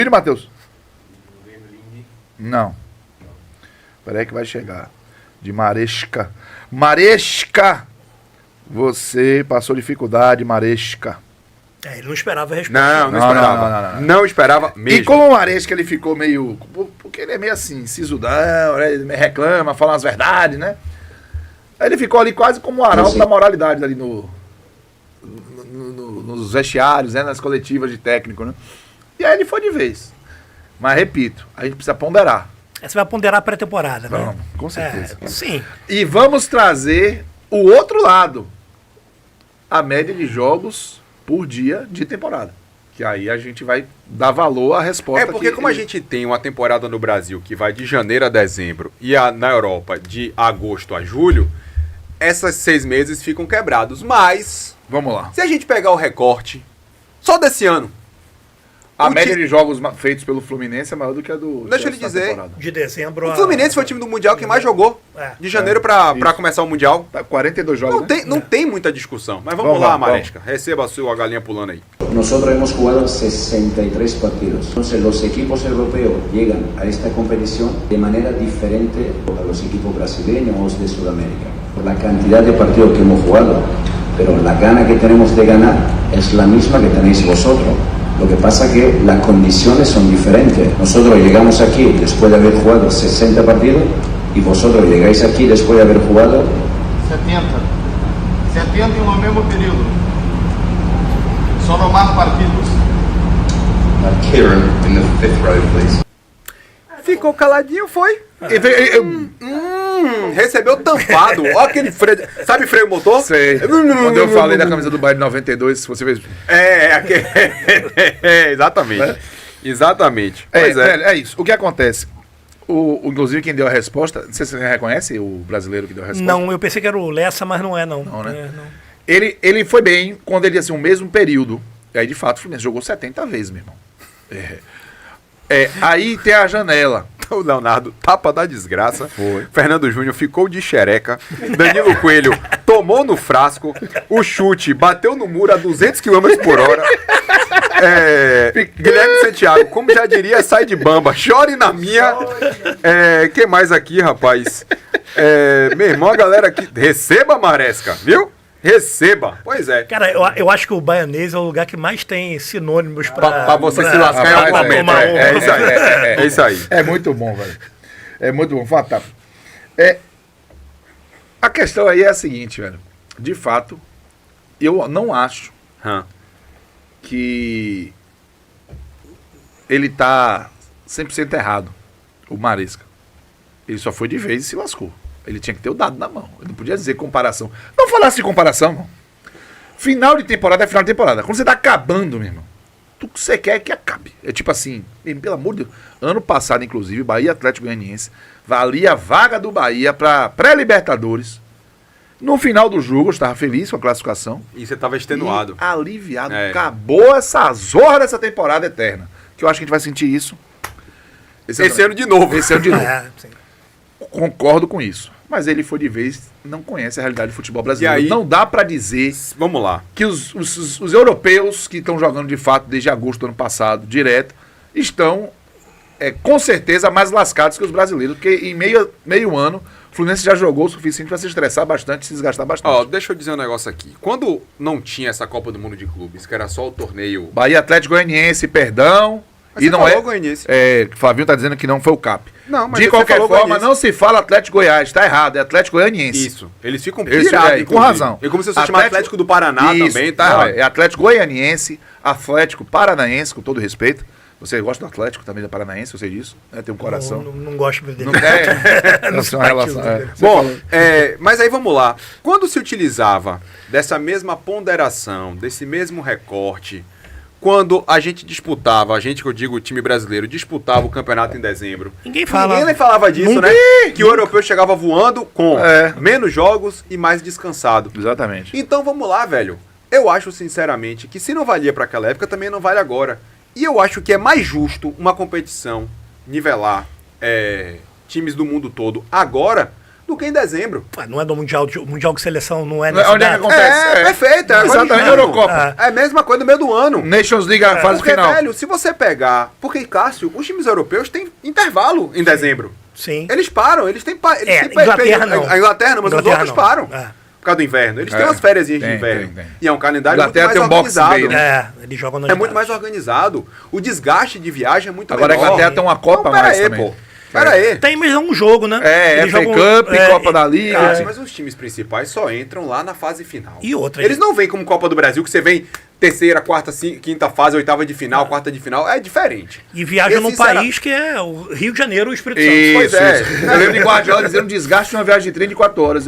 Filho, Matheus? Não. Peraí que vai chegar. De Maresca. Maresca! Você passou dificuldade, Maresca. Ele não esperava a resposta. Não esperava. Não esperava mesmo. E como o Maresca, ele ficou meio... Porque ele é meio assim, sisudão, né? Ele reclama, fala as verdades, né? Aí ele ficou ali quase como o arauto da moralidade ali nos vestiários, né? Nas coletivas de técnico, né? E aí ele foi de vez. Mas, repito, a gente precisa ponderar. Você vai ponderar a pré-temporada, né? Vamos, com certeza. Sim. E vamos trazer o outro lado. A média de jogos por dia de temporada. Que aí a gente vai dar valor à resposta. Porque como a gente tem uma temporada no Brasil que vai de janeiro a dezembro e na Europa de agosto a julho, esses 6 meses ficam quebrados. Mas, vamos lá. Se a gente pegar o recorte só desse ano, a média de jogos feitos pelo Fluminense é maior do que a do... Deixa ele dizer. De dezembro o Fluminense foi o time do Mundial que mais jogou. De janeiro pra começar o Mundial. 42 jogos, Não tem muita discussão. Mas vamos lá, Maresca. Receba a sua galinha pulando aí. Nosotros hemos jugado 63 partidos. Entonces los equipos europeos llegan a esta competición de manera diferente a los equipos brasileños de Sudamérica. Por la cantidad de partidos que hemos jugado, pero la gana que tenemos de ganar es la misma que tenéis vosotros. Lo que pasa es que las condiciones son diferentes. Nosotros llegamos aquí después de haber jugado 60 partidos y vosotros llegáis aquí después de haber jugado 70 no mesmo período. Só no mais partidos. Kieran in the 5th row, please. Ficou caladinho, foi? Recebeu tampado. Ó aquele freio. Sabe freio motor? Sei. Quando eu falei da camisa do Bayern de 92, você fez... Exatamente. Né? Exatamente. Pois é isso. O que acontece? Inclusive, quem deu a resposta... Você reconhece o brasileiro que deu a resposta? Não, eu pensei que era o Lessa, mas não é, não. Não, né? Não. Ele foi bem quando ele ia assim, o mesmo período. E aí, de fato, o Fluminense jogou 70 vezes, meu irmão. Aí tem a janela. O Leonardo, tapa da desgraça. Foi. Fernando Júnior ficou de xereca. Danilo Coelho tomou no frasco. O chute bateu no muro a 200 km por hora. Guilherme Santiago, como já diria, sai de bamba. Chore na minha. Quem mais aqui, rapaz? Meu irmão, a galera aqui. Receba, Maresca, viu? Receba. Pois é. Cara, eu acho que o baianês é o lugar que mais tem sinônimos pra você se lascar em algum momento. É isso aí. É muito bom, velho. É muito bom. Fato. A questão aí é a seguinte, velho. De fato, eu não acho que ele tá 100% errado, o Maresca. Ele só foi de vez e se lascou. Ele tinha que ter o dado na mão. Ele não podia dizer comparação. Não falasse de comparação, irmão. Final de temporada é final de temporada. Quando você tá acabando, meu irmão, tudo que você quer é que acabe. É tipo assim, pelo amor de Deus. Ano passado, inclusive, Bahia e Atlético Goianiense valia a vaga do Bahia pra pré-Libertadores. No final do jogo, eu estava feliz com a classificação. E você estava extenuado. E aliviado. Acabou essa zorra dessa temporada eterna. Que eu acho que a gente vai sentir isso. Esse ano de novo. Esse ano de novo. Sim. Concordo com isso. Mas ele foi de vez, não conhece a realidade do futebol brasileiro. E aí, não dá pra dizer... Vamos lá. Que os europeus que estão jogando de fato desde agosto do ano passado, direto, estão com certeza mais lascados que os brasileiros. Porque em meio ano, o Fluminense já jogou o suficiente para se estressar bastante, se desgastar bastante. Deixa eu dizer um negócio aqui. Quando não tinha essa Copa do Mundo de Clubes, que era só o torneio... Bahia, Atlético Goianiense, perdão... Mas e não é Goianiense. Flavinho tá dizendo que não foi o CAP. Não, mas de qualquer forma, não se fala Atlético Goiás, tá errado, é Atlético Goianiense. Isso. Eles ficam pirados, com razão. E como se você chamar Atlético do Paraná também, tá errado. É Atlético Goianiense, Atlético Paranaense, com todo respeito. Você gosta do Atlético também, da Paranaense, eu sei disso, né? Tem um coração. Não gosto dele. Não quer? Não uma relação. Bom, mas aí vamos lá. Quando se utilizava dessa mesma ponderação, desse mesmo recorte, quando a gente disputava, que eu digo o time brasileiro, disputava o campeonato em dezembro. Ninguém nem falava disso, né? Que o europeu chegava voando com menos jogos e mais descansado. Exatamente. Então vamos lá, velho. Eu acho, sinceramente, que se não valia para aquela época, também não vale agora. E eu acho que é mais justo uma competição nivelar times do mundo todo agora do que em dezembro. Pô, não é do Mundial de Seleção, não é Não é nessa onde é que data? acontece? Perfeito. É Exatamente, agora de Eurocopa. É a mesma coisa no meio do ano. Nations League, a fase Porque, final. velho, se você pegar... Porque, Cássio, os times europeus têm intervalo em dezembro. Sim. Eles param, eles têm... Inglaterra não. A Inglaterra não, mas Inglaterra os outros não. param. É. Por causa do inverno. Eles têm É, umas férias de tem, inverno. tem. E é um calendário muito Inglaterra mais tem um Boxing organizado. Day, né? Eles jogam no É muito mais organizado. O desgaste de viagem é muito Agora a menor. Inglaterra tem uma Copa Não, pera mais aí, também. pô. Pera aí. Tem, mas é um jogo, né? Eles FA jogam- Cup, Copa da Liga. Cássio, mas os times principais só entram lá na fase final. E outra, Eles não vêm como Copa do Brasil, que você vem terceira, quarta, quinta fase, oitava de final, quarta de final. É diferente. E viaja Eu, num sincera- país que é o Rio de Janeiro ou o Espírito Santo. Isso, Pois é. isso. Eu lembro de Guardiola dizendo desgaste de uma viagem de trem de 4 horas.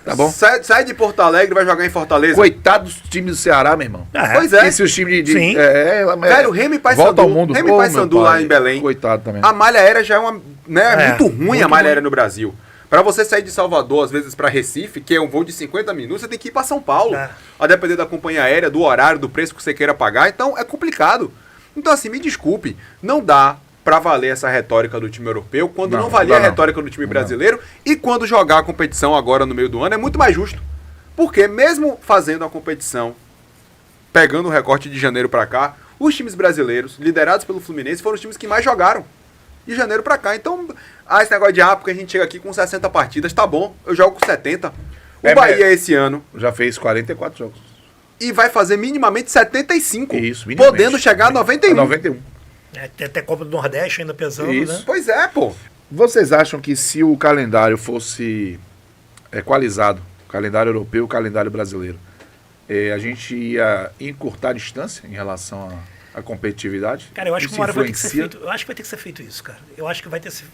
Tá bom? Sai de Porto Alegre e vai jogar em Fortaleza. Coitado dos times do Ceará, meu irmão. Pois é. Esses times de. Sim. Velho, Remy e Paysandu. Volta ao mundo. Remy e Ô, Paysandu meu lá pai. em Belém. Coitado também. A malha aérea já é uma. Né, muito ruim muito a malha ruim. aérea no Brasil. Pra você sair de Salvador, às vezes, pra Recife, que é um voo de 50 minutos, você tem que ir pra São Paulo. É. A depender da companhia aérea, do horário, do preço que você queira pagar. Então, é complicado. Então, assim, me desculpe. Não dá pra valer essa retórica do time europeu quando não valia a não. retórica do time brasileiro. E quando jogar a competição agora no meio do ano é muito mais justo. Porque mesmo fazendo a competição, pegando o recorte de janeiro pra cá, os times brasileiros, liderados pelo Fluminense, foram os times que mais jogaram. De janeiro pra cá. Então, esse negócio de porque a gente chega aqui com 60 partidas, tá bom, eu jogo com 70. O Bahia esse ano Já fez 44 jogos. e vai fazer minimamente 75. Isso, minimamente. Podendo chegar a 91. 91. Tem até Copa do Nordeste ainda pesando, Isso. né? Pois é, pô. Vocês acham que se o calendário fosse equalizado, o calendário europeu e o calendário brasileiro, a gente ia encurtar a distância em relação à competitividade? Cara, eu acho que Isso uma hora vai ter que ser influencia? feito. Eu acho que vai ter que ser feito isso, cara. Eu acho que vai ter que ser.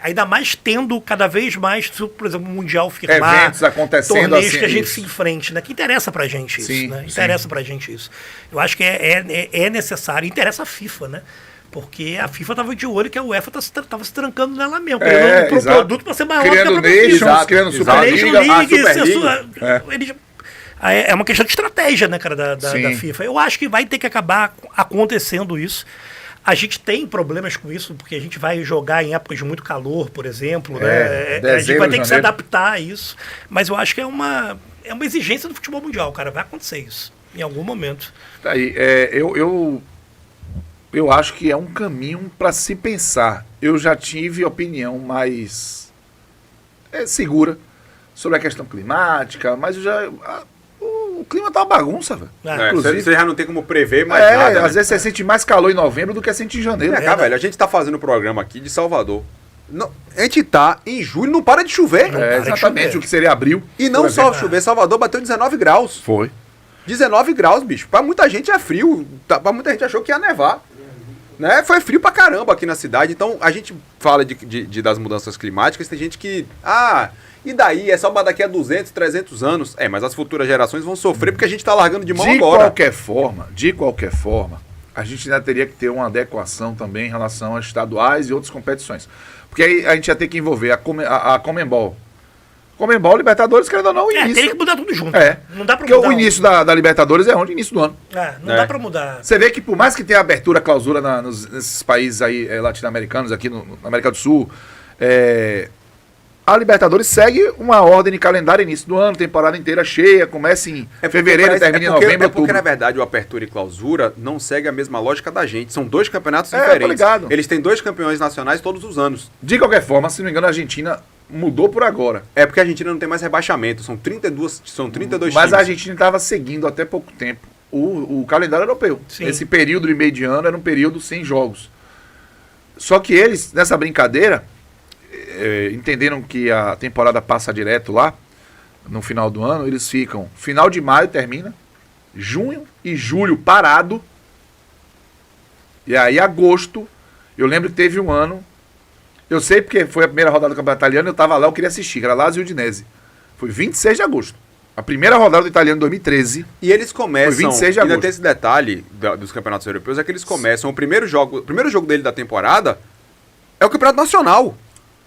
Ainda mais tendo cada vez mais, por exemplo, o Mundial firmar. Eventos acontecendo torneios assim, que a gente isso. se enfrente, né? Que interessa pra gente isso, Sim, né? sim. Interessa pra gente isso. Eu acho que é necessário. Interessa a FIFA, né? Porque a FIFA tava de olho que a UEFA tava se trancando nela mesmo. Criando um exato. produto pra ser maior Criando que a própria Nations, FIFA. Exato, criando exato. Superliga. Nation League, Superliga. eles- é uma questão de estratégia, né, cara, da Sim. FIFA. Eu acho que vai ter que acabar acontecendo isso. A gente tem problemas com isso, porque a gente vai jogar em épocas de muito calor, por exemplo, né? A gente dezembro, vai ter que se janeiro. adaptar a isso. Mas eu acho que é uma exigência do futebol mundial, cara. Vai acontecer isso, em algum momento. Tá aí, eu acho que é um caminho para se pensar. Eu já tive opinião mais segura sobre a questão climática, mas o clima tá uma bagunça, velho. Inclusive, Você já não tem como prever mais às nada. Né? vezes você sente mais calor em novembro do que sente em janeiro. Vem cá, velho, a gente tá fazendo o programa aqui de Salvador. A gente tá em julho, não para de chover. Não para de Exatamente, chover. o que seria abril. E não por só exemplo. chover, Salvador bateu 19 graus. Foi. 19 graus, bicho. Pra muita gente é frio. Pra muita gente achou que ia nevar. Né? Foi frio pra caramba aqui na cidade. Então, a gente fala das mudanças climáticas. Tem gente que... e daí? É só pra daqui a 200, 300 anos. Mas as futuras gerações vão sofrer porque a gente tá largando de mão agora. De qualquer forma, a gente ainda teria que ter uma adequação também em relação a estaduais e outras competições. Porque aí a gente ia ter que envolver a Conmebol. Conmebol, Libertadores, querendo ou não, o início. Tem que mudar tudo junto. Não dá pra Porque mudar. o início da Libertadores é onde? Início do ano. Não dá pra mudar. Você vê que por mais que tenha abertura, clausura nesses países aí latino-americanos, aqui na América do Sul, a Libertadores segue uma ordem de calendário início do ano, temporada inteira cheia, começa em fevereiro e termina em novembro, porque, na verdade, o Apertura e Clausura não segue a mesma lógica da gente. São dois campeonatos tô diferentes. ligado. Eles têm 2 campeões nacionais todos os anos. De qualquer forma, se não me engano, a Argentina mudou por agora. É porque a Argentina não tem mais rebaixamento. São 32 Mas times. a Argentina estava seguindo até pouco tempo o calendário europeu. Sim. Esse período de meio de ano era um período sem jogos. Só que eles, nessa brincadeira, entenderam que a temporada passa direto lá, no final do ano, eles ficam, final de maio termina, junho e julho parado, e aí agosto, eu lembro que teve um ano, eu sei porque foi a primeira rodada do Campeonato Italiano, eu estava lá, eu queria assistir, que era Lazio e Udinese, foi 26 de agosto, a primeira rodada do Italiano em 2013, E eles começam. Foi 26 de ainda agosto. tem esse detalhe dos campeonatos europeus, é que eles começam. O primeiro jogo dele da temporada é o campeonato nacional.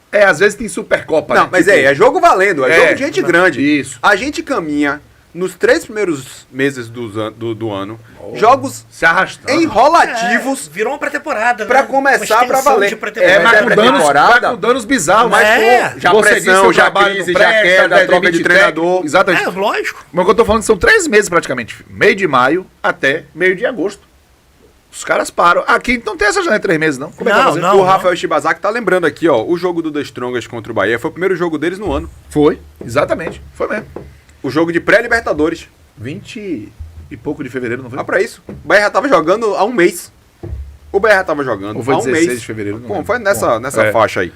às vezes tem Supercopa, Não, né? mas Tipo, é jogo valendo, é jogo de gente grande. Isso. A gente caminha nos 3 primeiros meses do ano, jogos Se arrastando. enrolativos Virou uma pré-temporada, pra né? começar Uma pra extensão valer. de pré-temporada. É, mas é com danos, pré-temporada, mas com danos bizarros. mas já você pressão, disse, seu já trabalho crise, não já presta, queda, deve troca de demitir treinador. técnico. Exatamente. É, lógico. Mas o que eu tô falando são 3 meses praticamente. Meio de maio até meio de agosto. Os caras param. Aqui não tem essa janela de 3 meses, não. Como é que Não, vai fazer? não. O Rafael Shibazaki tá lembrando aqui, ó, o jogo do The Strongest contra o Bahia foi o primeiro jogo deles no ano. Foi, exatamente. Foi mesmo. O jogo de pré-Libertadores. 20 e pouco de fevereiro, não foi? Olha pra isso. O Bahia já tava jogando há um mês. O Bahia já tava jogando Ou foi há um 16 mês. de fevereiro? Não Bom, lembro. foi nessa É. faixa aí.